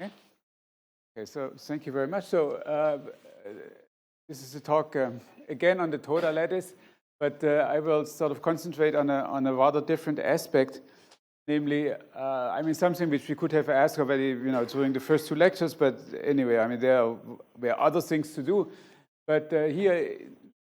Okay. Okay, so thank you very much. So this is a talk again on the Toda lattice, but I will sort of concentrate on a rather different aspect, namely, I mean, something which we could have asked already, during the first two lectures. But anyway, I mean, there were other things to do. But here,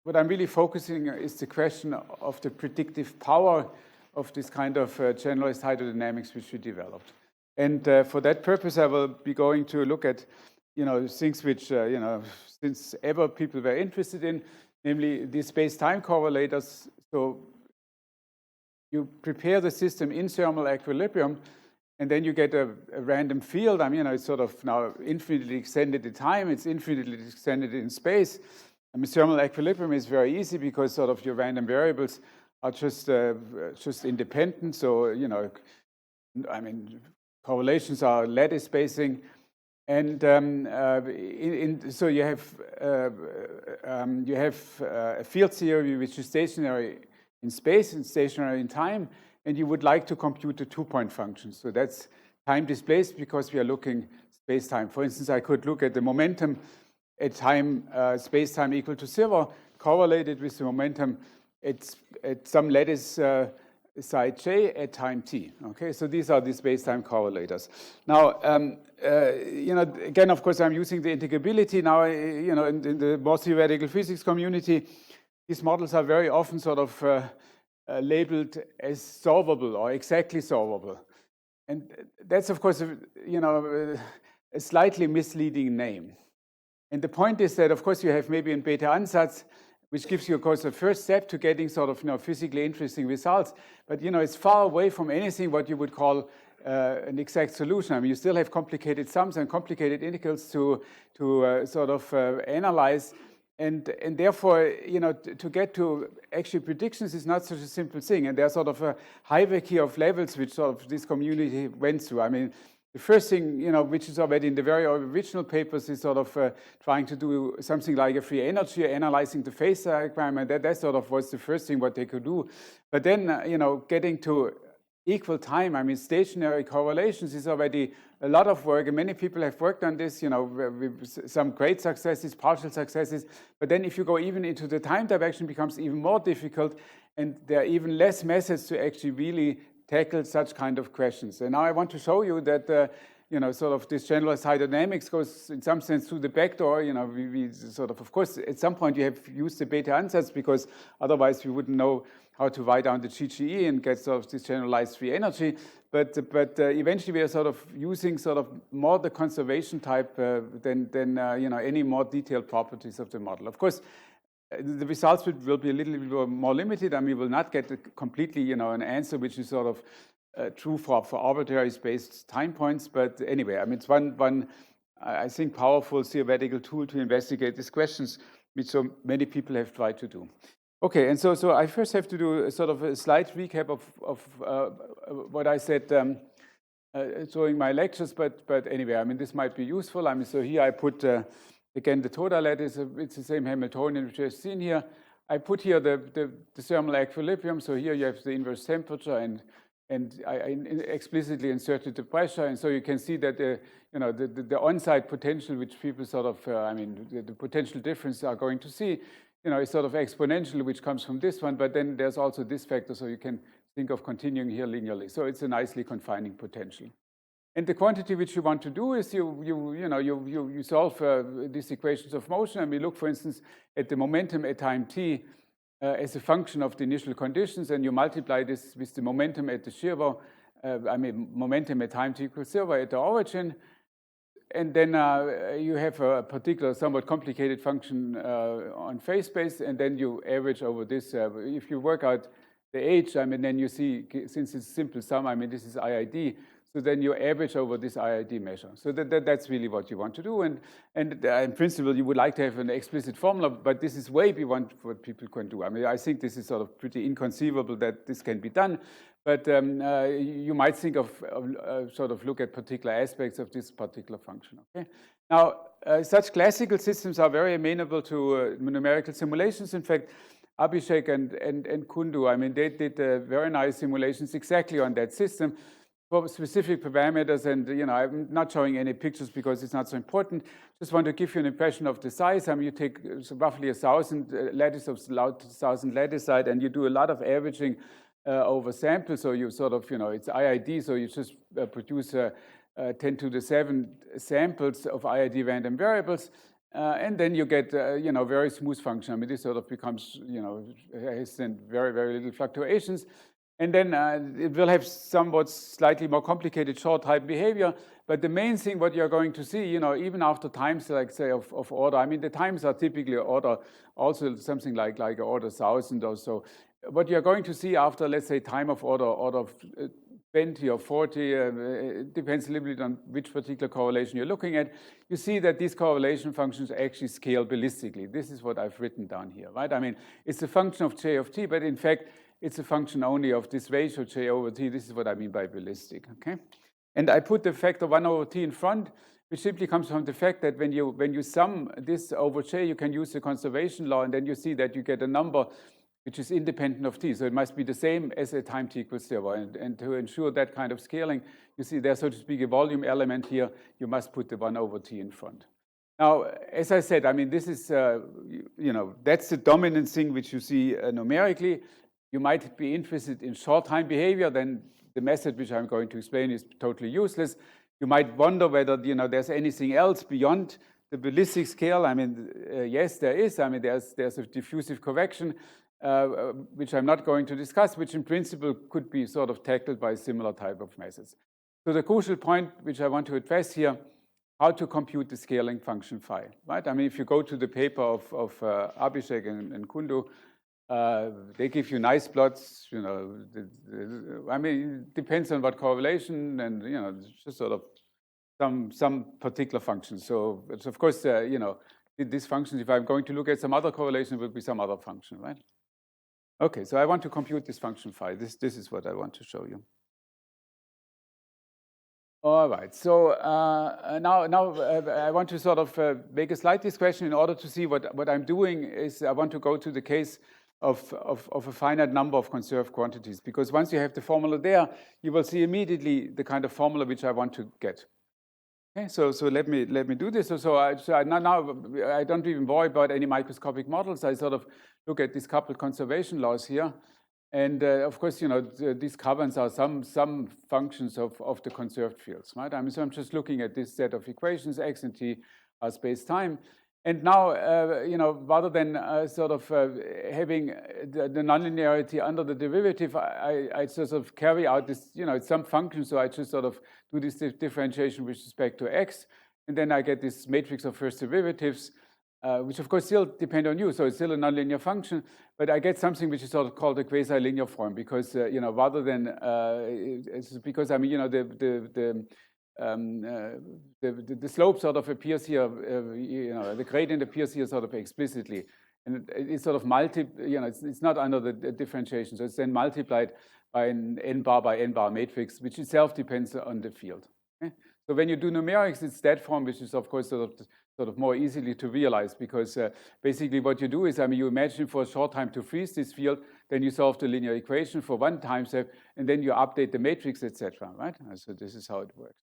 what I'm really focusing is the question of the predictive power of this kind of generalized hydrodynamics which we developed. And for that purpose, I will be going to look at, things which, since ever people were interested in, namely these space-time correlators. So you prepare the system in thermal equilibrium, and then you get a random field. I mean, it's sort of now infinitely extended in time. It's infinitely extended in space. I mean, thermal equilibrium is very easy because sort of your random variables are just independent. So, I mean, correlations are lattice spacing. And so you have a field theory which is stationary in space and stationary in time, and you would like to compute the two-point function. So that's time displaced because we are looking space-time. For instance, I could look at the momentum at time space-time equal to 0, correlated with the momentum at some lattice psi j at time t. Okay, so these are the space-time correlators. Now, again, of course, I'm using the integrability now. In the more theoretical physics community, these models are very often sort of labeled as solvable or exactly solvable, and that's of course a slightly misleading name. And the point is that, of course, you have maybe in beta ansatz, which gives you, of course, a first step to getting sort of physically interesting results. But it's far away from anything what you would call an exact solution. I mean, you still have complicated sums and complicated integrals to sort of analyze, and therefore, to get to actually predictions is not such a simple thing. And there's sort of a hierarchy of levels which sort of this community went through. I mean, the first thing, which is already in the very original papers, is sort of trying to do something like a free energy, analyzing the phase diagram, and that sort of was the first thing what they could do. But then, getting to equal time, I mean, stationary correlations is already a lot of work, and many people have worked on this, with some great successes, partial successes. But then if you go even into the time direction, it becomes even more difficult, and there are even less methods to actually really tackle such kind of questions. And now I want to show you that, sort of this generalized hydrodynamics goes in some sense through the back door. We sort of course, at some point you have used the beta ansatz because otherwise we wouldn't know how to write down the GGE and get sort of this generalized free energy. But eventually we are sort of using sort of more the conservation type than any more detailed properties of the model. Of course, the results will be a little bit more limited. I mean, we will not get completely, an answer which is sort of true for arbitrary spaced time points. But anyway, I mean, it's one I think, powerful theoretical tool to investigate these questions, which so many people have tried to do. Okay, and so I first have to do a sort of a slight recap of what I said during my lectures. But anyway, I mean, this might be useful. I mean, so here I put again the Toda lattice. It's the same Hamiltonian which you've seen here. I put here the thermal equilibrium. So here you have the inverse temperature, and I explicitly inserted the pressure, and so you can see that the on-site potential, which people sort of, the potential difference are going to see, is sort of exponential, which comes from this one. But then there's also this factor, so you can think of continuing here linearly. So it's a nicely confining potential. And the quantity which you want to do is you solve these equations of motion, and we look, for instance, at the momentum at time t as a function of the initial conditions, and you multiply this with the momentum at the shear, momentum at time t equals 0 at the origin, and then you have a particular somewhat complicated function on phase space, and then you average over this. If you work out the h, then you see, since it's simple sum, this is IID. So then you average over this IID measure. So that's really what you want to do. And in principle, you would like to have an explicit formula, but this is way beyond what people can do. I think this is sort of pretty inconceivable that this can be done. But you might think of sort of look at particular aspects of this particular function. Okay. Now, such classical systems are very amenable to numerical simulations. In fact, Abhishek and Kundu, they did very nice simulations exactly on that system. for specific parameters, and I'm not showing any pictures because it's not so important. Just want to give you an impression of the size. I mean, you take roughly 1,000 lattice of 1,000 lattice side, and you do a lot of averaging over samples. So you sort of, it's IID, so you just produce 10 to the 7 samples of IID random variables. And then you get, very smooth function. I mean, this sort of becomes, has very, very little fluctuations. And then it will have somewhat slightly more complicated short-type behavior. But the main thing, what you're going to see, even after times, like say, of order, I mean, the times are typically order, also something like order 1,000 or so. What you're going to see after, let's say, time of order of 20 or 40, it depends a little bit on which particular correlation you're looking at. You see that these correlation functions actually scale ballistically. This is what I've written down here, right? I mean, it's a function of j of t, but in fact, it's a function only of this ratio j over t. This is what I mean by ballistic, okay? And I put the factor 1 over t in front, which simply comes from the fact that when you sum this over j, you can use the conservation law, and then you see that you get a number which is independent of t. So it must be the same as at time t equals 0. And to ensure that kind of scaling, you see there's, so to speak, a volume element here. You must put the 1 over t in front. Now, as I said, I mean, this is, that's the dominant thing which you see numerically. You might be interested in short-time behavior, then the method which I'm going to explain is totally useless. You might wonder whether, there's anything else beyond the ballistic scale. I mean, yes, there is. I mean, there's a diffusive correction, which I'm not going to discuss, which in principle could be sort of tackled by a similar type of methods. So the crucial point which I want to address here, how to compute the scaling function phi, right? I mean, if you go to the paper of Abhishek and Kundu, they give you nice plots, I mean, it depends on what correlation and, just sort of some particular function. So it's of course, these functions, if I'm going to look at some other correlation, it will be some other function, right? Okay, so I want to compute this function phi. This is what I want to show you. All right, so now I want to sort of make a slight digression in order to see what I'm doing is I want to go to the case of a finite number of conserved quantities, because once you have the formula there, you will see immediately the kind of formula which I want to get. Okay, so let me do this. So now I don't even worry about any microscopic models. I sort of look at these coupled conservation laws here. And of course, these couplings are some functions of the conserved fields, right? I mean, so I'm just looking at this set of equations, x and t are space-time. And now, rather than sort of having the nonlinearity under the derivative, I sort of carry out this, it's some function, so I just sort of do this differentiation with respect to x, and then I get this matrix of first derivatives, which of course still depend on u, so it's still a nonlinear function, but I get something which is sort of called a quasi-linear form, because, rather than, it's because, I mean, the slope sort of appears here, the gradient appears here sort of explicitly, and it's sort of it's not under the differentiation, so it's then multiplied by an n bar by n bar matrix, which itself depends on the field. Okay? So when you do numerics, it's that form, which is of course sort of more easily to realize, because basically what you do is, I mean, you imagine for a short time to freeze this field, then you solve the linear equation for one time step, and then you update the matrix, etc. Right? So this is how it works.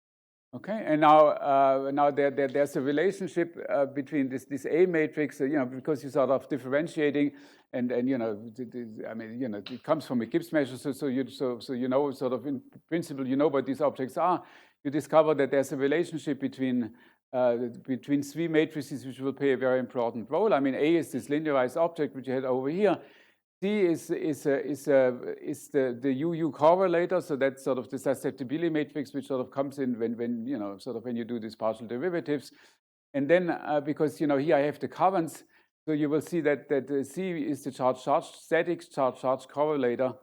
Okay, and now there's a relationship between this A matrix, because you're sort of differentiating, and I mean, it comes from a Gibbs measure, so sort of in principle, what these objects are. You discover that there's a relationship between three matrices, which will play a very important role. I mean, A is this linearized object which you had over here. C is the UU correlator, so that's sort of the susceptibility matrix, which sort of comes in when you do these partial derivatives. And then because here I have the currents, so you will see that C is the charge static charge correlator,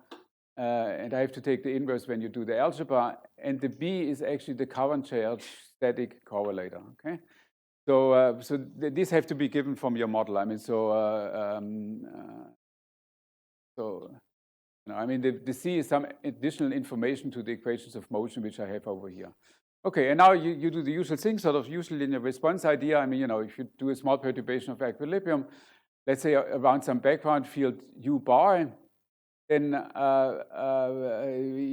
and I have to take the inverse when you do the algebra. And the B is actually the current charge static correlator. Okay, so these have to be given from your model. I mean, I mean, the C is some additional information to the equations of motion, which I have over here. Okay, and now you do the usual thing, sort of usual linear response idea. I mean, if you do a small perturbation of equilibrium, let's say around some background field U bar, then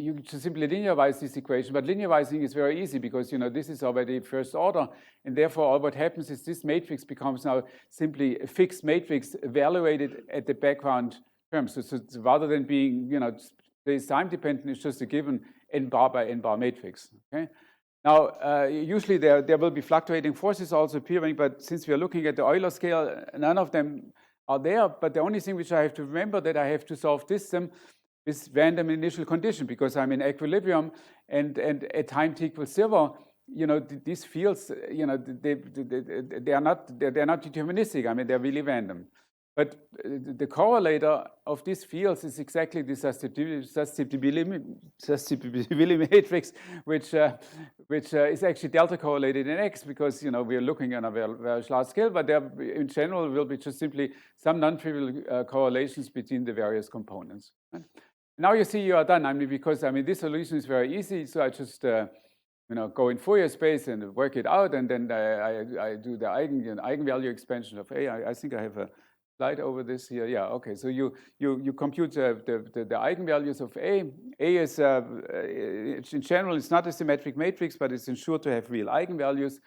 you just simply linearize this equation. But linearizing is very easy because this is already first order, and therefore all what happens is this matrix becomes now simply a fixed matrix evaluated at the background term. So rather than being space-time dependent, it's just a given n bar by n bar matrix. Okay. Now, usually there will be fluctuating forces also appearing, but since we are looking at the Euler scale, none of them are there. But the only thing which I have to remember that I have to solve this system with random initial condition because I'm in equilibrium and at time t equals 0, these fields, they are not deterministic. I mean, they're really random. But the correlator of these fields is exactly the susceptibility matrix, which is actually delta correlated in X because we are looking on a very, very large scale. But there, in general, will be just simply some non-trivial correlations between the various components. Right? Now you see you are done. I mean, because this solution is very easy. So I just go in Fourier space and work it out, and then I do the eigenvalue expansion of A. I think I have a slide over this here. Yeah, okay. So you compute the eigenvalues of A. A is, in general, it's not a symmetric matrix, but it's ensured to have real eigenvalues.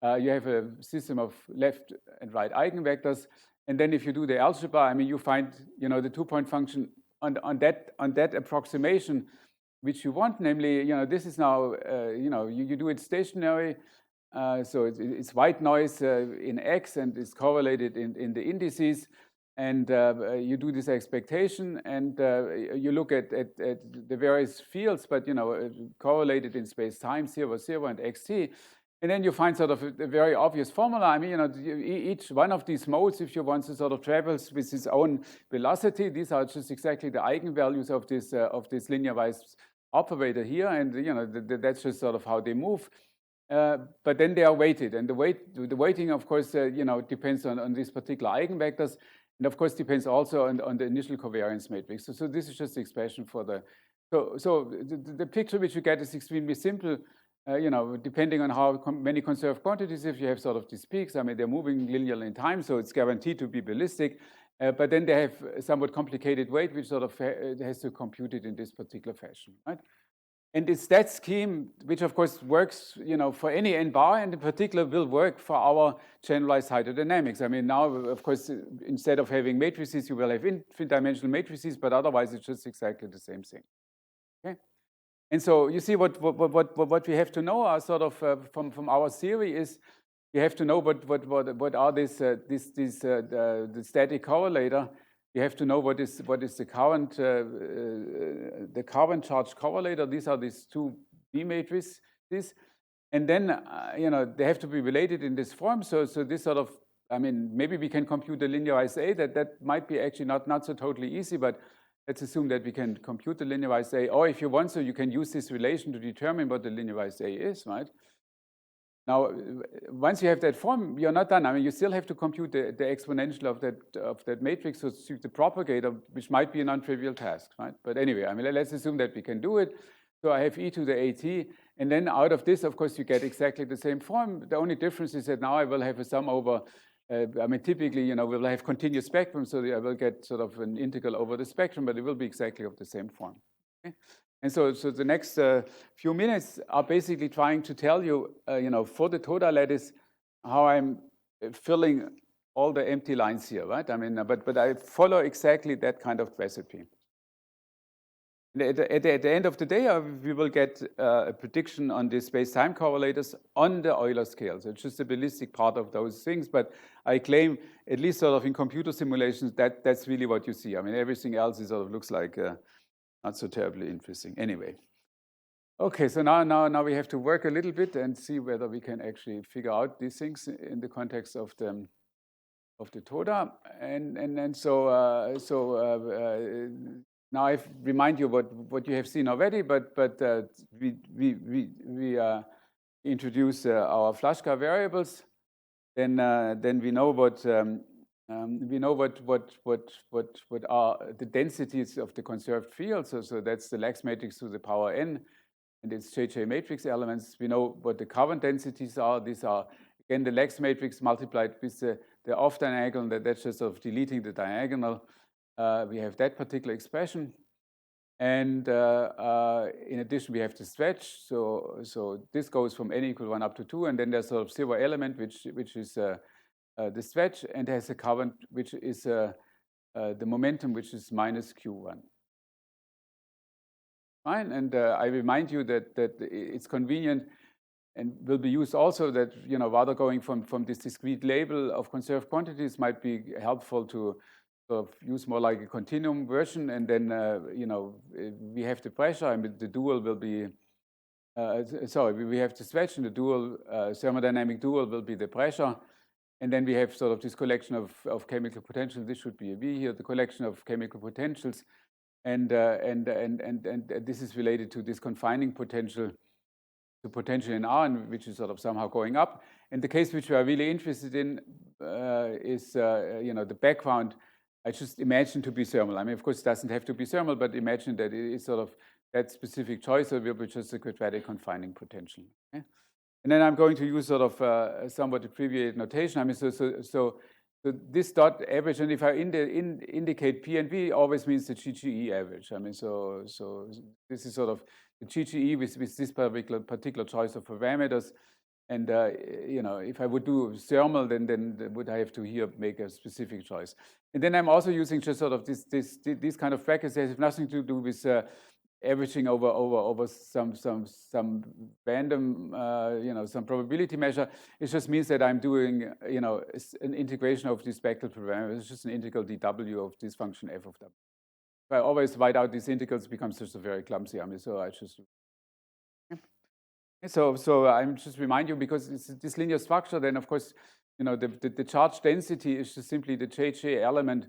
You have a system of left and right eigenvectors. And then if you do the algebra, you find, the two-point function on that approximation which you want, namely, this is now, you do it stationary. So it's white noise in X, and it's correlated in the indices. And you do this expectation, and you look at the various fields, but correlated in space-time, 0, 0, and xt. And then you find sort of a very obvious formula. Each one of these modes, if you want to sort of travels with its own velocity, these are just exactly the eigenvalues of this linearized operator here, and that's just sort of how they move. But then they are weighted, and the weighting, of course, depends on these particular eigenvectors, and of course depends also on the initial covariance matrix. So this is just the expression for the. So the picture which you get is extremely simple. Depending on how many conserved quantities, if you have sort of these peaks, they're moving linearly in time, so it's guaranteed to be ballistic. But then they have a somewhat complicated weight, which sort of has to compute it in this particular fashion, right? And it's that scheme, which of course works, for any n bar, and in particular will work for our generalized hydrodynamics. Now, of course, instead of having matrices, you will have infinite dimensional matrices, but otherwise it's just exactly the same thing. Okay. And so you see what we have to know are sort of from our theory is you have to know what are the static correlator. You have to know what is the current charge correlator. These are these two B matrices, and then they have to be related in this form. So this sort of maybe we can compute the linearized A. That might be actually not so totally easy, but let's assume that we can compute the linearized A, or if you want so, you can use this relation to determine what the linearized A is, right? Now, once you have that form, you're not done. You still have to compute the exponential of that matrix, so the propagator, which might be a non-trivial task, right? But anyway, let's assume that we can do it. So I have e to the at, and then out of this, of course, you get exactly the same form. The only difference is that now I will have a sum over. Typically, we'll have continuous spectrum, so I will get sort of an integral over the spectrum, but it will be exactly of the same form. Okay? And so the next few minutes are basically trying to tell you, for the Toda lattice, how I'm filling all the empty lines here, right? But I follow exactly that kind of recipe. At the end of the day, we will get a prediction on the space-time correlators on the Euler scale. So it's just the ballistic part of those things. But I claim, at least sort of in computer simulations, that's really what you see. Everything else is sort of looks like not so terribly interesting. Anyway. Okay, so now we have to work a little bit and see whether we can actually figure out these things in the context of the Toda. And so now I remind you what you have seen already, but we introduce our Flaschka variables. Then we know what are the densities of the conserved field. So that's the Lax matrix to the power n, and its JJ matrix elements. We know what the current densities are. These are again the Lax matrix multiplied with the off diagonal. That's just sort of deleting the diagonal. We have that particular expression. And in addition, we have the stretch. So this goes from n equal 1 up to 2. And then there's sort of zero element, which is the stretch, and has a current, which is the momentum, which is minus q1. Fine. And I remind you that it's convenient and will be used also that, rather going from this discrete label of conserved quantities might be helpful to sort of use more like a continuum version. And then, we have the pressure. I mean, the dual will be, we have the stretch, and the dual, thermodynamic dual will be the pressure. And then we have sort of this collection of chemical potentials. This should be a V here, the collection of chemical potentials. And this is related to this confining potential, the potential in R, which is sort of somehow going up. And the case which we are really interested in is, the background. I just imagine to be thermal. I mean, of course, it doesn't have to be thermal, but imagine that it is sort of that specific choice, or will be just a quadratic confining potential. Okay? And then I'm going to use sort of somewhat abbreviated notation. I mean, so this dot average, and if I indicate P and V, always means the GGE average. I mean, so this is sort of the GGE with this particular choice of parameters. And if I would do thermal, then would I have to here make a specific choice? And then I'm also using just sort of these kind of brackets. They have nothing to do with averaging over some random, some probability measure. It just means that I'm doing, an integration of these spectral parameters. It's just an integral dw of this function f of w. If I always write out these integrals, it becomes just a very clumsy. I mean, so I just. So I'm just remind you, because it's this linear structure, then of course, the charge density is just simply the JJ element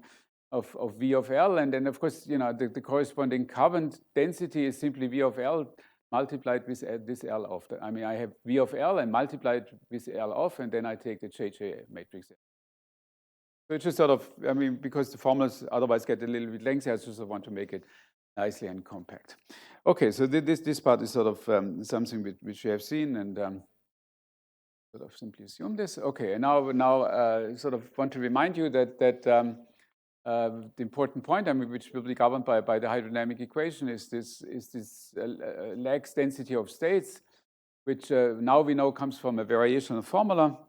of V of L. And then of course, the corresponding current density is simply V of L multiplied with this L off. I mean, I have V of L and multiplied with L off, and then I take the JJ matrix. So it's just sort of, I mean, because the formulas otherwise get a little bit lengthy, I just want to make it nicely and compact. Okay, so this part is sort of something which you have seen, and sort of simply assume this. Okay, and now sort of want to remind you that the important point, I mean, which will be governed by the hydrodynamic equation, is this Lax density of states, which now we know comes from a variational formula.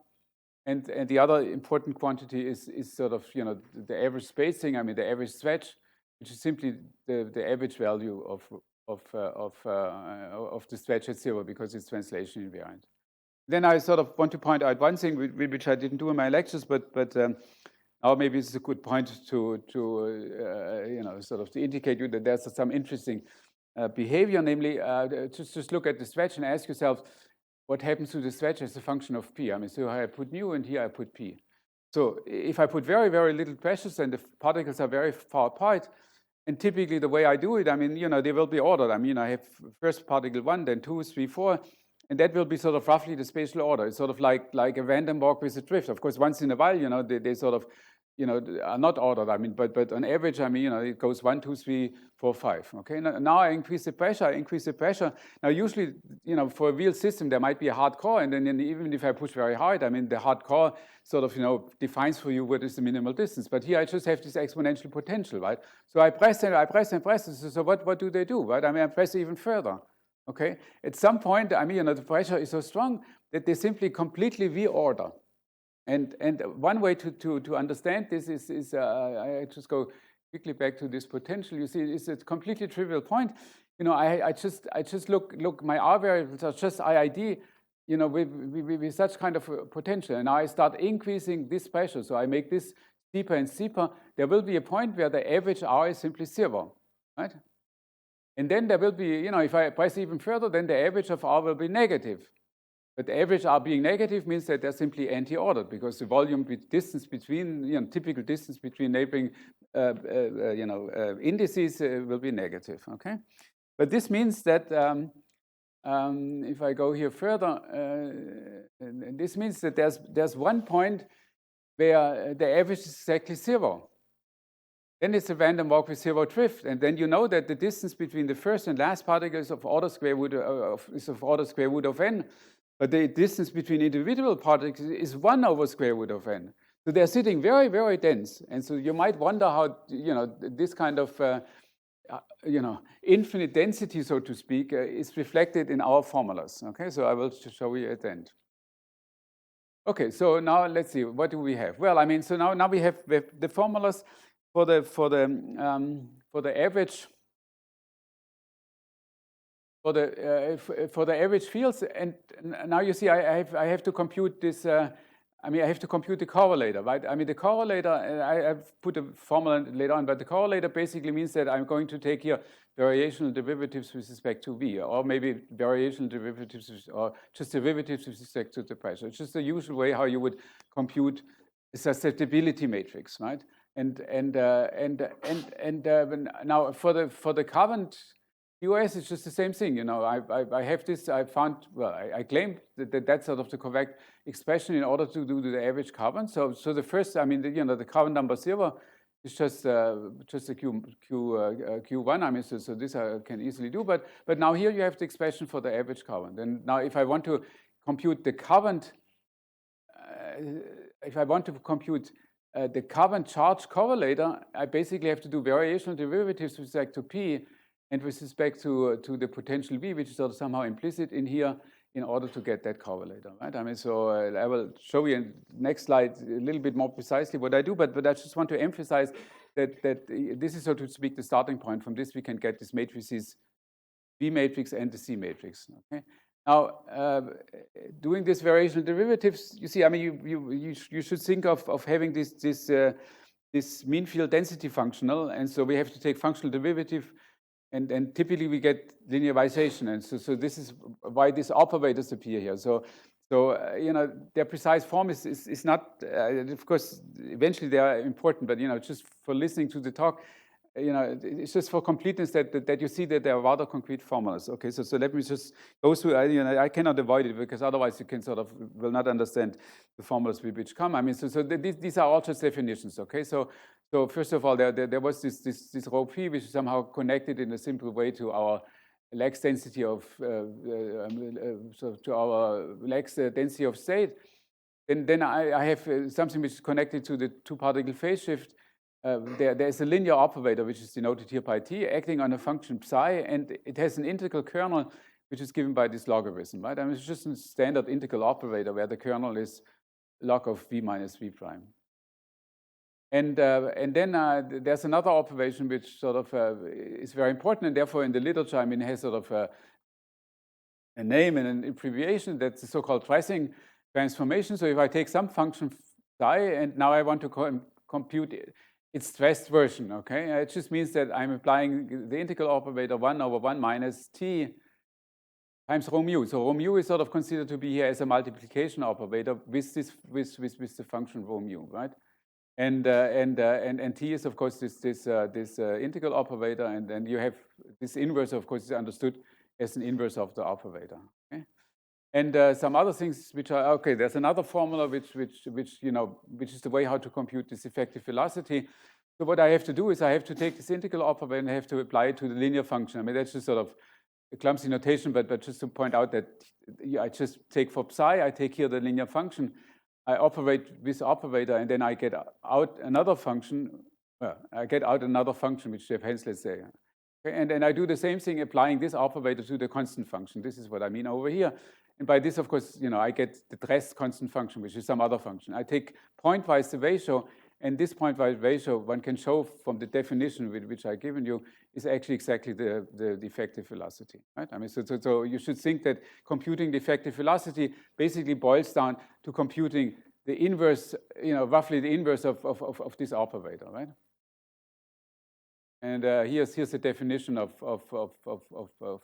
And the other important quantity is sort of, the average spacing, I mean, the average stretch, which is simply the average value of the stretch at zero, because it's translation invariant. Then I sort of want to point out one thing which I didn't do in my lectures, but now maybe it's a good point to sort of to indicate you that there's some interesting behavior, namely just look at the stretch and ask yourself, what happens to the stretch as a function of P? I mean, so I put mu, and here I put P. So if I put very, very little pressures, then the particles are very far apart. And typically the way I do it, I mean, they will be ordered. I mean, I have first particle 1, then 2, 3, 4, and that will be sort of roughly the spatial order. It's sort of like a random walk with a drift. Of course, once in a while, they sort of, are not ordered. I mean, but on average, I mean, it goes 1, 2, 3, 4, 5. Okay, now I increase the pressure. Now, usually, for a real system, there might be a hard core, and then even if I push very hard, I mean, the hard core sort of, defines for you what is the minimal distance. But here I just have this exponential potential, right? So I press and press. So what do they do, right? I mean, I press even further. Okay, at some point, I mean, the pressure is so strong that they simply completely reorder. And one way to understand this is I just go quickly back to this potential. You see, it's a completely trivial point. I just look my R variables are just IID, with such kind of potential. And now I start increasing this pressure. So I make this steeper and steeper. There will be a point where the average R is simply 0, right? And then there will be, if I press even further, then the average of R will be negative. But the average R being negative means that they're simply anti-ordered, because the volume distance between, typical distance between neighboring, indices will be negative, okay? But this means that if I go here further, this means that there's one point where the average is exactly 0. Then it's a random walk with 0 drift, and then you know that the distance between the first and last particles is of order square root of n. But the distance between individual particles is 1 over square root of n. So they're sitting very, very dense. And so you might wonder how, this kind of infinite density, so to speak, is reflected in our formulas. Okay, so I will show you at the end. Okay, so now let's see, what do we have? Well, I mean, so now we have the formulas for the average for the average fields, and now you see I have to compute this. I mean, I have to compute the correlator, right? I mean, the correlator, I've put a formula later on, but the correlator basically means that I'm going to take here variational derivatives with respect to V, or maybe variational derivatives, or just derivatives with respect to the pressure. It's just the usual way how you would compute a susceptibility matrix, right? And now for the current US, it's just the same thing. I have this, I found, well, I claim that that's sort of the correct expression in order to do the average carbon. So the first, I mean, the carbon number 0 is just a Q1. I mean, so this I can easily do. But now here you have the expression for the average carbon. Then now if I want to compute the current, the carbon charge correlator, I basically have to do variational derivatives with respect to P and with respect to the potential V, which is sort of somehow implicit in here, in order to get that correlator, right? I mean, so I will show you in the next slide a little bit more precisely what I do, but I just want to emphasize that this is, so to speak, the starting point. From this, we can get this matrices, V matrix and the C matrix, okay? Now, doing this variational derivatives, you see, I mean, you should think of having this mean field density functional, and so we have to take functional derivative. And typically we get linearization, and so this is why these operators appear here. So their precise form is not, of course, eventually they are important, but just for listening to the talk, it's just for completeness that you see that they are rather concrete formulas. Okay, so let me just go through. I cannot avoid it, because otherwise you can sort of will not understand the formulas which come. I mean, so these are all just definitions. Okay, so first of all, there was this rho p, which is somehow connected in a simple way to our Lax density of density of state. Then I have something which is connected to the two-particle phase shift. There's a linear operator, which is denoted here by t, acting on a function psi, and it has an integral kernel, which is given by this logarithm, right? I mean, it's just a standard integral operator where the kernel is log of v minus v prime. And then there's another operation which sort of is very important, and therefore in the literature, I mean, has sort of a name and an abbreviation. That's the so-called Tracing transformation. So if I take some function psi, and now I want to compute its stressed version, okay? It just means that I'm applying the integral operator 1 over 1 minus t times rho mu. So rho mu is sort of considered to be here as a multiplication operator with the function rho mu, right? And t is, of course, this integral operator, and then you have this inverse, of course, is understood as an inverse of the operator. Okay? And some other things which are, okay, there's another formula which is the way how to compute this effective velocity. So what I have to do is I have to take this integral operator and I have to apply it to the linear function. I mean, that's just sort of a clumsy notation, but just to point out that I just take for psi, I take here the linear function, I operate this operator, and then I get out another function. Well, I get out another function, which hence, let's say. Okay, and then I do the same thing, applying this operator to the constant function. This is what I mean over here. And by this, of course, I get the rest constant function, which is some other function. I take pointwise the ratio, and this pointwise ratio, one can show from the definition which I've given you, is actually exactly the effective velocity, right? I mean, so you should think that computing the effective velocity basically boils down to computing the inverse, roughly the inverse of this operator, right? And here's the definition of the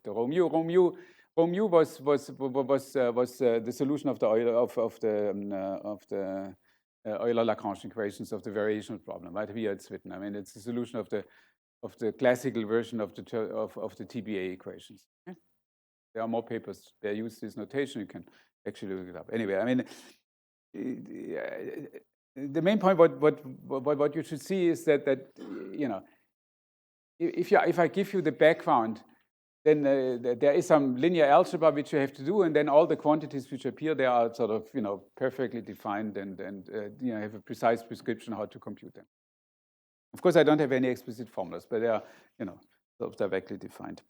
rho mu. Rho mu was the solution of the Euler-Lagrange equations of the variational problem, right? Here it's written. I mean, it's the solution of the classical version of the TBA equations. Okay? There are more papers that use this notation. You can actually look it up. Anyway, I mean, the main point what you should see is that if I give you the background, then there is some linear algebra which you have to do, and then all the quantities which appear there are sort of perfectly defined and have a precise prescription how to compute them. Of course, I don't have any explicit formulas, but they are sort of directly defined.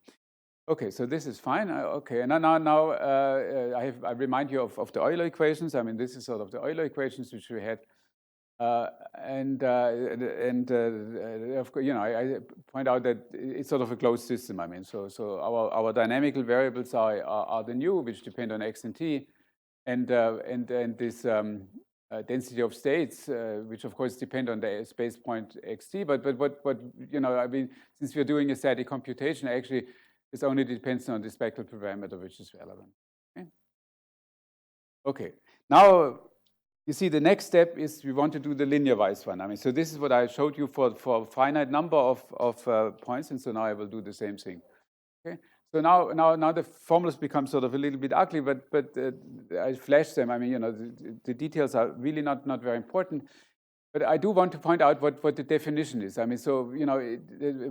Okay, so this is fine. Okay, and now I remind you of the Euler equations. I mean, this is sort of the Euler equations which we had. Of course, I point out that it's sort of a closed system. I mean, so our dynamical variables are the nu, which depend on x and t, and this density of states, which of course depend on the space point xt. But I mean, since we're doing a static computation, actually, this only depends on the spectral parameter, which is relevant. Okay. Now, you see, the next step is we want to do the linear-wise one. I mean, so this is what I showed you for a finite number of points, and so now I will do the same thing. Okay. So now the formulas become sort of a little bit ugly, but I flash them. I mean, the details are really not very important. But I do want to point out what the definition is. I mean, so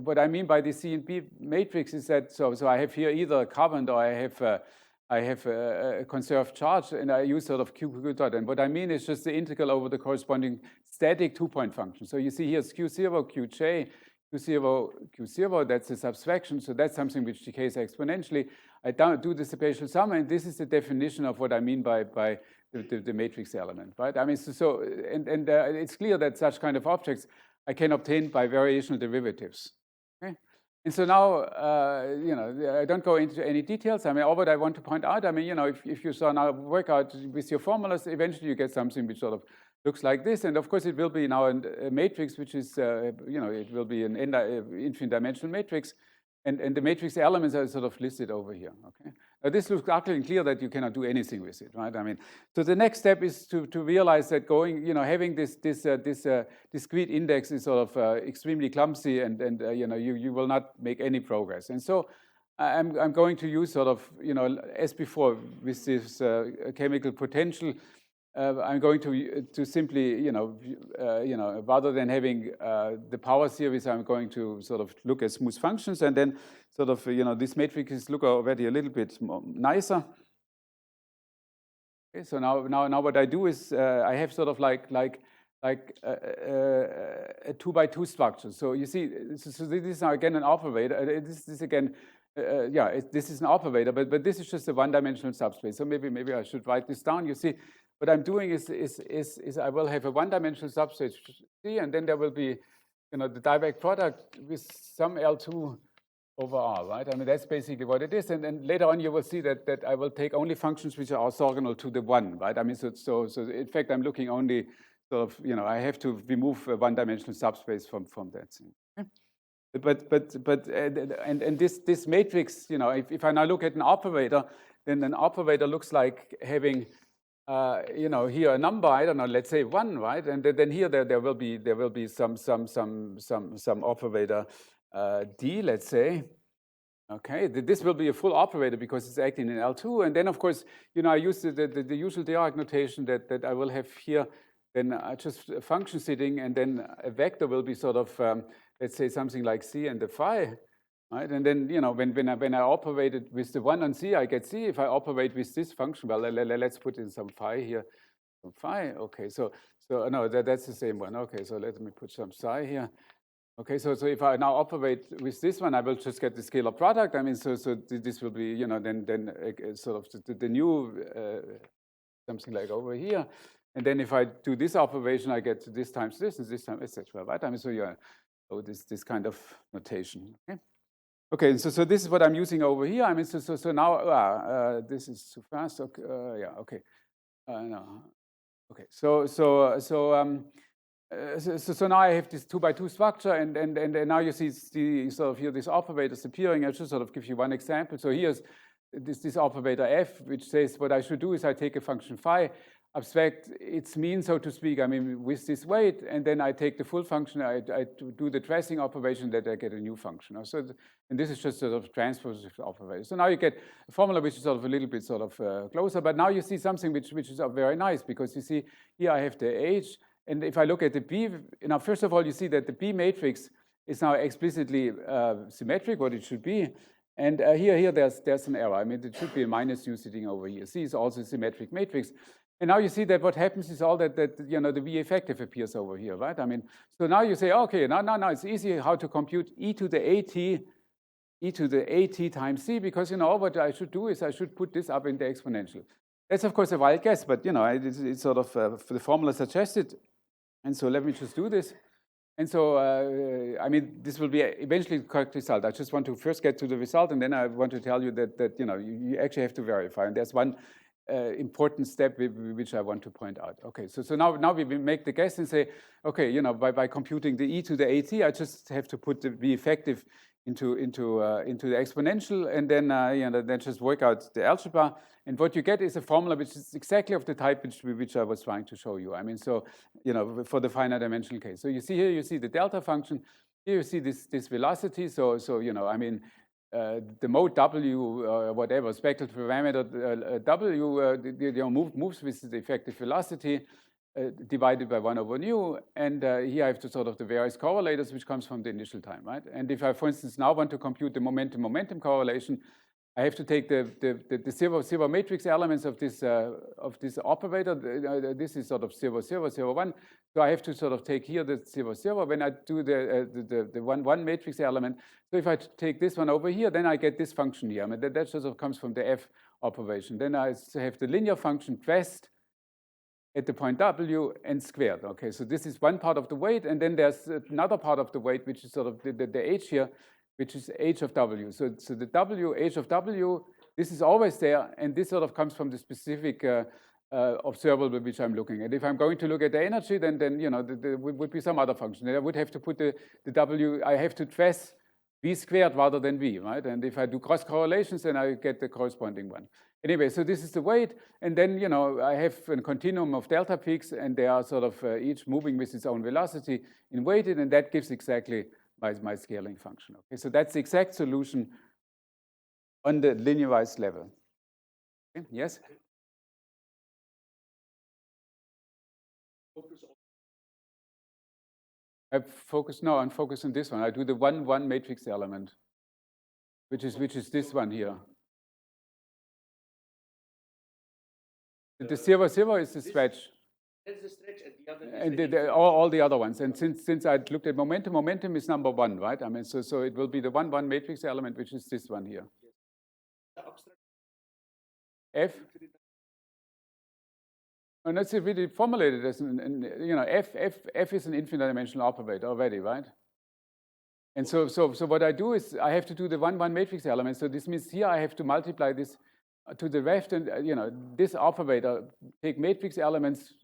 what I mean by the Cnp matrix is that so I have here either a carbon or I have a conserved charge, and I use sort of q dot. And what I mean is just the integral over the corresponding static two-point function. So you see here's q0, qj, q0, q0. That's a subtraction. So that's something which decays exponentially. I do the spatial sum, and this is the definition of what I mean by the matrix element, right? I mean, it's clear that such kind of objects I can obtain by variational derivatives. Okay? And so now, I don't go into any details. I mean, all what I want to point out, I mean, if you now work out with your formulas, eventually you get something which sort of looks like this. And of course, it will be now a matrix, which is, it will be an infinite dimensional matrix. And the matrix elements are sort of listed over here, okay? Now, this looks utterly clear that you cannot do anything with it, right? I mean, so the next step is to realize that having this discrete index is sort of extremely clumsy, and you will not make any progress. And so I'm going to use sort of, as before with this chemical potential, I'm going to simply, rather than having the power series, I'm going to sort of look at smooth functions, and then sort of, these matrices look already a little bit nicer. Okay, so now what I do is I have sort of like a 2x2 structure. So you see, so this is now again an operator. This is again. This is an operator, but this is just a one-dimensional subspace. So maybe I should write this down. You see, what I'm doing is I will have a one-dimensional subspace C, and then there will be, the direct product with some L2 over R, right? I mean, that's basically what it is. And then later on, you will see that I will take only functions which are orthogonal to the one, right? I mean, so in fact, I'm looking only sort of, I have to remove a one-dimensional subspace from that thing. Okay? But this matrix, if I now look at an operator, then an operator looks like having, here a number, I don't know, let's say 1, right? And then here there will be some operator D, let's say. Okay, this will be a full operator because it's acting in L2. And then of course, I use the usual Dirac notation that I will have here. Then just a function sitting, and then a vector will be sort of let's say something like C and the phi, right? And then, when I operate it with the 1 on C, I get C. If I operate with this function, well, let's put in some phi here. Some phi, okay, so no, that's the same one. Okay, so let me put some psi here. Okay, so if I now operate with this one, I will just get the scalar product. I mean, so this will be, then sort of the new something like over here. And then if I do this operation, I get this times this and this times etc. Right? I mean, so this kind of notation. Okay. Okay. So this is what I'm using over here. I mean, so now this is too fast. Okay. Yeah. Okay. No. Okay. So now I have this 2x2 structure, and now you see sort of here these operators appearing. I'll just sort of give you one example. So here's this operator f, which says what I should do is I take a function phi, abstract its mean, so to speak, I mean, with this weight, and then I take the full function, I do the tracing operation, that I get a new function. And this is just sort of transpositive operation. So now you get a formula which is sort of a little bit sort of closer, but now you see something which is very nice, because you see here I have the H, and if I look at the B, first of all, you see that the B matrix is now explicitly symmetric, what it should be. And here there's an error. I mean, it should be a minus U sitting over here. C is also a symmetric matrix. And now you see that what happens is all that the V effective appears over here, right? I mean, so now you say, okay, now it's easy how to compute e to the AT e to the at times c, because, what I should do is I should put this up in the exponential. That's, of course, a wild guess, but, it's sort of the formula suggested. And so let me just do this. And so, I mean, this will be eventually the correct result. I just want to first get to the result, and then I want to tell you that you actually have to verify. And there's one important step which I want to point out. Okay, so now we make the guess and say, okay, by computing the e to the at, I just have to put the effective into the exponential, and then then just work out the algebra. And what you get is a formula which is exactly of the type which I was trying to show you. I mean, so for the finite dimensional case. So you see here, you see the delta function. Here you see this velocity. So I mean, the mode w, whatever spectral parameter w, moves with the effective velocity. Divided by 1 over nu, and here I have to sort of the various correlators, which comes from the initial time, right? And if I, for instance, now want to compute the momentum correlation, I have to take the zero matrix elements of this operator. This is sort of 0, 0, 0, 1. So I have to sort of take here the 0, 0 when I do the 1 matrix element. So if I take this one over here, then I get this function here. I mean, that sort of comes from the f operation. Then I have the linear function quest at the point w and squared. Okay, so this is one part of the weight, and then there's another part of the weight, which is sort of the h here, which is h of w. So the w, h of w, this is always there, and this sort of comes from the specific observable which I'm looking at. If I'm going to look at the energy, then there would be some other function. I would have to put the w, I have to trace v squared rather than v, right? And if I do cross correlations, then I get the corresponding one. Anyway, so this is the weight, and then I have a continuum of delta peaks, and they are sort of each moving with its own velocity in weighted, and that gives exactly my scaling function. Okay, so that's the exact solution on the linearized level. Okay. Yes? I'm focused on this one. I do the 1 matrix element, which is this one here. The 0, 0 is the stretch. That's the stretch, and the other all the other ones. And since I looked at momentum is number 1, right? I mean, so it will be the 1 matrix element, which is this one here. F. And that's really formulated as F is an infinite dimensional operator already, right? And so what I do is I have to do the 1 matrix element. So this means here I have to multiply this to the left, and this operator take matrix elements,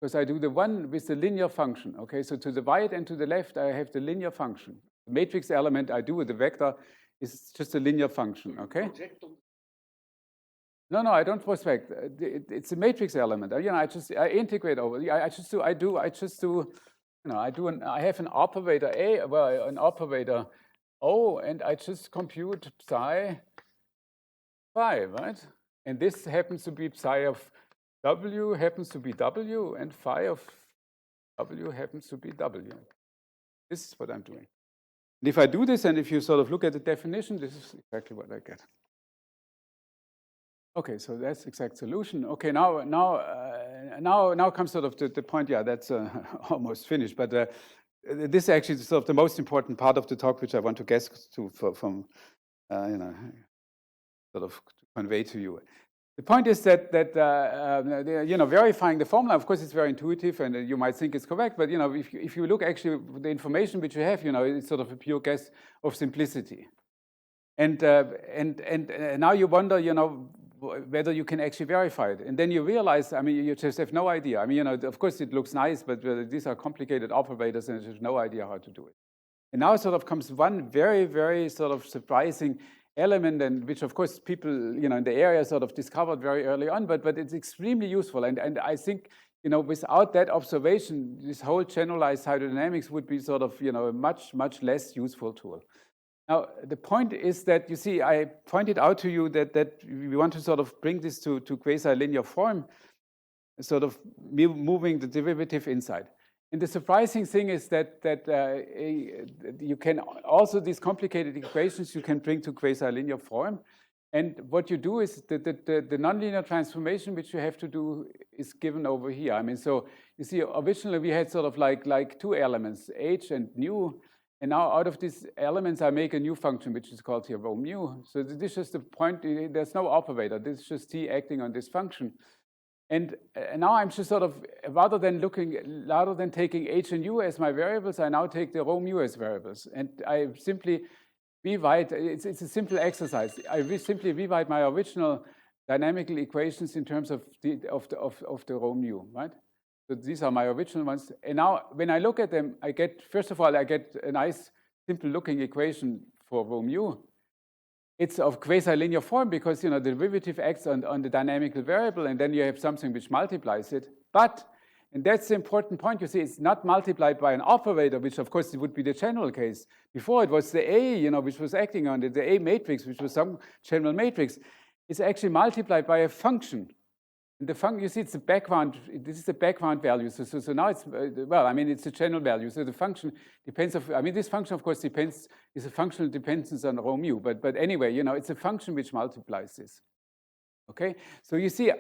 because I do the 1 with the linear function. Okay, so to the right and to the left I have the linear function. The matrix element I do with the vector is just a linear function. Okay. No, I don't prospect. It's a matrix element. I integrate over. I have an operator A, well, an operator O, and I just compute psi phi, right? And this happens to be psi of W happens to be W, and phi of W happens to be W. This is what I'm doing. And if I do this, and if you sort of look at the definition, this is exactly what I get. Okay, so that's the exact solution. Okay, now comes sort of the point. Yeah, that's almost finished. But this is actually sort of the most important part of the talk, which I want to guess to from sort of convey to you. The point is that verifying the formula, of course, it's very intuitive, and you might think it's correct. But if you look actually the information which you have, it's sort of a pure guess of simplicity. And now you wonder, whether you can actually verify it. And then you realize, I mean, you just have no idea. I mean, of course it looks nice, but these are complicated operators, and there's no idea how to do it. And now sort of comes one very, very sort of surprising element, and which of course people, in the area sort of discovered very early on, but it's extremely useful. And I think, without that observation, this whole generalized hydrodynamics would be sort of, a much, much less useful tool. Now, the point is that, you see, I pointed out to you that we want to sort of bring this to quasi-linear form, sort of moving the derivative inside. And the surprising thing is that you can also, these complicated equations, you can bring to quasi-linear form. And what you do is the nonlinear transformation, which you have to do, is given over here. I mean, so you see, originally we had sort of like 2 elements, h and nu. And now out of these elements, I make a new function, which is called here rho mu. So this is just the point, there's no operator. This is just t acting on this function. And now I'm just sort of, rather than taking h and u as my variables, I now take the rho mu as variables. And I simply rewrite, it's a simple exercise. I simply rewrite my original dynamical equations in terms of the rho mu, right? So these are my original ones. And now when I look at them, I get, first of all, I get a nice simple looking equation for rho mu. It's of quasi-linear form because, you know, the derivative acts on the dynamical variable, and then you have something which multiplies it. But, and that's the important point, you see, it's not multiplied by an operator, which of course would be the general case. Before it was the A, you know, which was acting on it, the A matrix, which was some general matrix. It's actually multiplied by a function. And the function, you see, it's the background, this is the background value. So now it's, well, I mean, it's a general value. So the function depends I mean, this function, of course, is a functional dependence on rho mu. But anyway, you know, it's a function which multiplies this. Okay? So you see,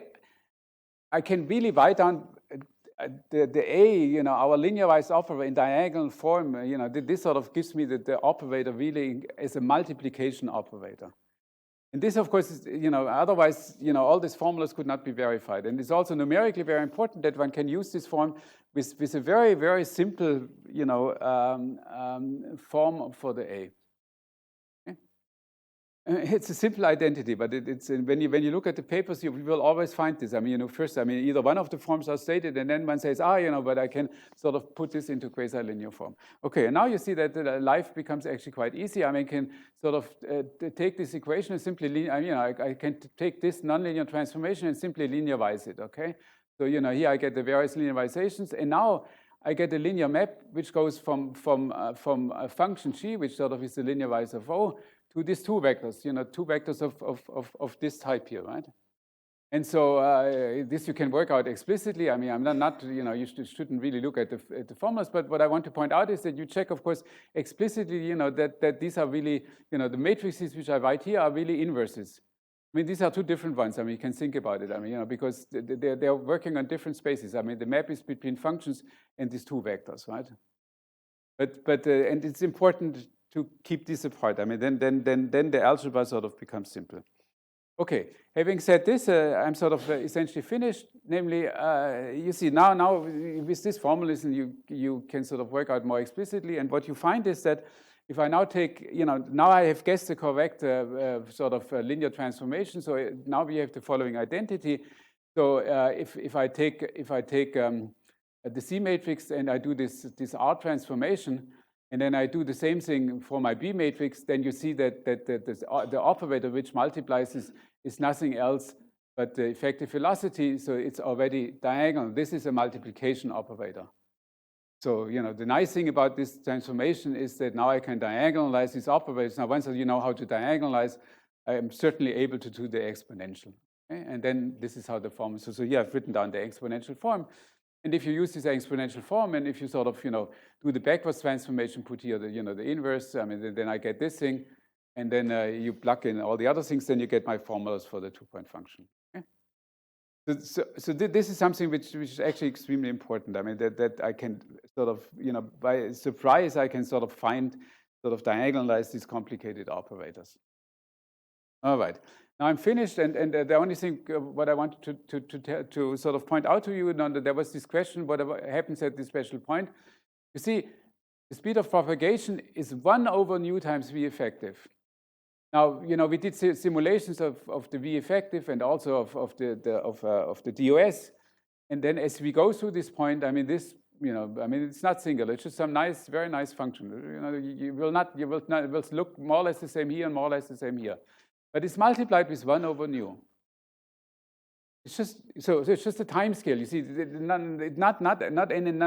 I can really write down the A, you know, our linearized operator in diagonal form, you know, this sort of gives me the operator really as a multiplication operator. And this, of course, is, you know, otherwise, you know, all these formulas could not be verified. And it's also numerically very important that one can use this form with a very, very simple, you know, form for the A. Okay? It's a simple identity, but it's when you look at the papers, you will always find this. I mean, you know, first, I mean, either one of the forms are stated, and then one says, you know, but I can sort of put this into quasi-linear form. Okay, and now you see that life becomes actually quite easy. I mean, I can sort of take this equation and simply, you know, I can take this nonlinear transformation and simply linearize it, okay? So, you know, here I get the various linearizations, and now I get a linear map which goes from a function g, which sort of is the linearizer of O, to these two vectors, you know, two vectors of this type here, right? And so this you can work out explicitly. I mean, I'm not you know, you shouldn't really look at the formulas, but what I want to point out is that you check, of course, explicitly, you know, that these are really, you know, the matrices which I write here are really inverses. I mean, these are two different ones. I mean, you can think about it. I mean, you know, because they're working on different spaces. I mean, the map is between functions and these two vectors, right? But and it's important to keep this apart. I mean, then the algebra sort of becomes simple. Okay, having said this, I'm sort of essentially finished. Namely, you see, now with this formalism, you can sort of work out more explicitly. And what you find is that if I now take, you know, now I have guessed the correct sort of linear transformation. So now we have the following identity. So if I take the C matrix and I do this R transformation, and then I do the same thing for my B matrix, then you see that the operator which multiplies is nothing else but the effective velocity, so it's already diagonal. This is a multiplication operator. So, you know, the nice thing about this transformation is that now I can diagonalize these operators. Now, once you know how to diagonalize, I am certainly able to do the exponential. Okay? And then this is how the form is. So here I've written down the exponential form. And if you use this exponential form, and if you sort of, you know, do the backwards transformation, put here the, you know, the inverse, I mean, then I get this thing, and then you plug in all the other things, then you get my formulas for the two-point function. Okay? So this is something which is actually extremely important. I mean, that I can sort of, you know, by surprise, I can sort of diagonalize these complicated operators. All right. Now I'm finished, and the only thing what I wanted to sort of point out to you, there was this question, what happens at this special point. You see, the speed of propagation is 1 over nu times v effective. Now, you know, we did simulations of the v effective and also of the DOS, and then as we go through this point, I mean, this, you know, I mean, it's not singular. It's just some nice, very nice function. You know, it will look more or less the same here and more or less the same here. But it's multiplied with 1 over nu. It's just so it's just a time scale. You see,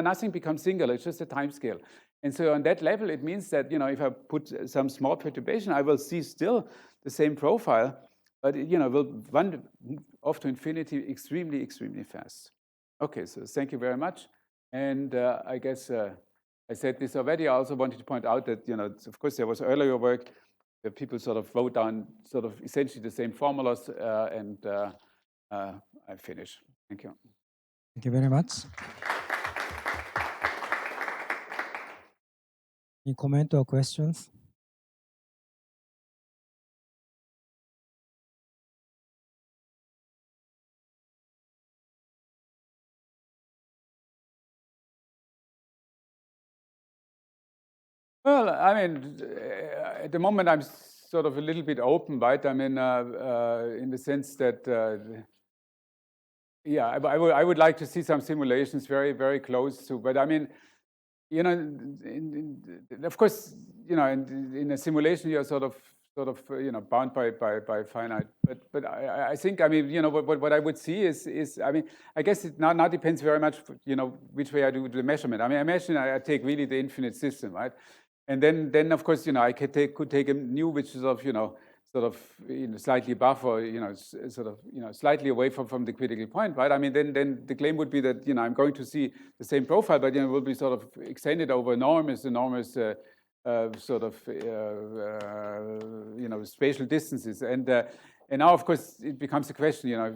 nothing becomes singular. It's just a time scale. And so on that level, it means that, you know, if I put some small perturbation, I will see still the same profile, but you know, will run off to infinity extremely, extremely fast. Okay, so thank you very much. And I guess I said this already. I also wanted to point out that, you know, of course, there was earlier work. People sort of wrote down sort of essentially the same formulas, and I finish. Thank you. Thank you very much. Any comment or questions? Well, I mean, at the moment, I'm sort of a little bit open, right? I mean, in the sense that, yeah, I would like to see some simulations very, very close to, but I mean, you know, of course, you know, in a simulation, you're sort of, you know, bound by finite. But I think, I mean, you know, what I would see is, I mean, I guess it now depends very much, you know, which way I do the measurement. I mean, I imagine I take really the infinite system, right? And then of course, you know, I could take a nu which is of, you know, sort of, you know, slightly above or, you know, sort of, you know, slightly away from the critical point, right? I mean, then the claim would be that, you know, I'm going to see the same profile, but, you know, it will be sort of extended over enormous sort of, you know, spatial distances. And now, of course, it becomes a question, you know,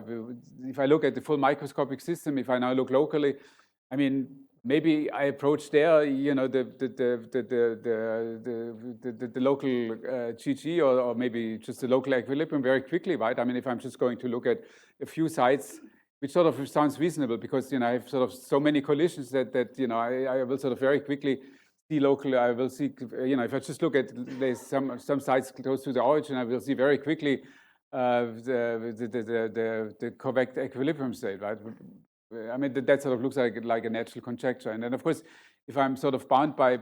if I look at the full microscopic system, if I now look locally, I mean, maybe I approach there, you know, the local GG or maybe just the local equilibrium very quickly, right? I mean, if I'm just going to look at a few sites, which sort of sounds reasonable because, you know, I have sort of so many collisions that you know, I will sort of very quickly see locally, I will see, you know, if I just look at there's some sites close to the origin, I will see very quickly the correct equilibrium state, right? I mean, that sort of looks like a natural conjecture. And then, of course, if I'm sort of bound by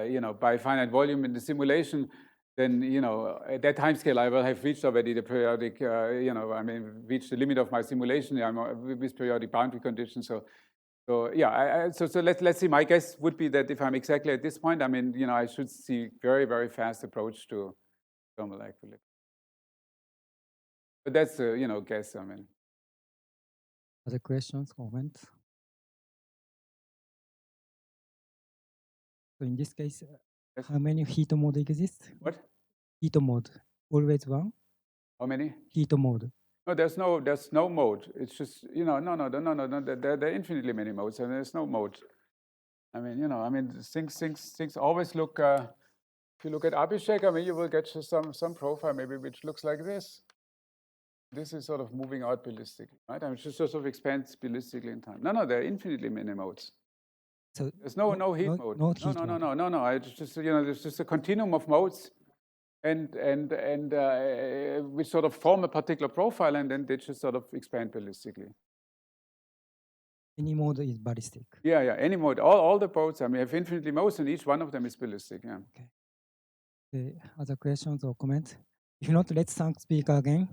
you know, by finite volume in the simulation, then, you know, at that time scale, I will have reached already the periodic, you know, I mean, reached the limit of my simulation. I'm with periodic boundary conditions. So yeah, so let's see. My guess would be that if I'm exactly at this point, I mean, you know, I should see very, very fast approach to thermal equilibrium. But that's a, you know, guess, I mean. Other questions, comments? So in this case, Yes. how many heat mode exist? What? Heat mode, always one? How many? Heat mode. No, there's no mode. It's just, you know, no. There are infinitely many modes, and there's no mode. I mean, you know, I mean, things always look. If you look at Abhishek, I mean, you will get some profile maybe which looks like this. This is sort of moving out ballistically, right? I mean, it just sort of expands ballistically in time. No, there are infinitely many modes. So there's no heat mode. No. It's just, you know, there's just a continuum of modes, and we sort of form a particular profile, and then they just sort of expand ballistically. Any mode is ballistic. Yeah, any mode. All the modes. I mean, have infinitely modes, and each one of them is ballistic. Yeah. Okay. Other questions or comments? If not, let's thank speaker again.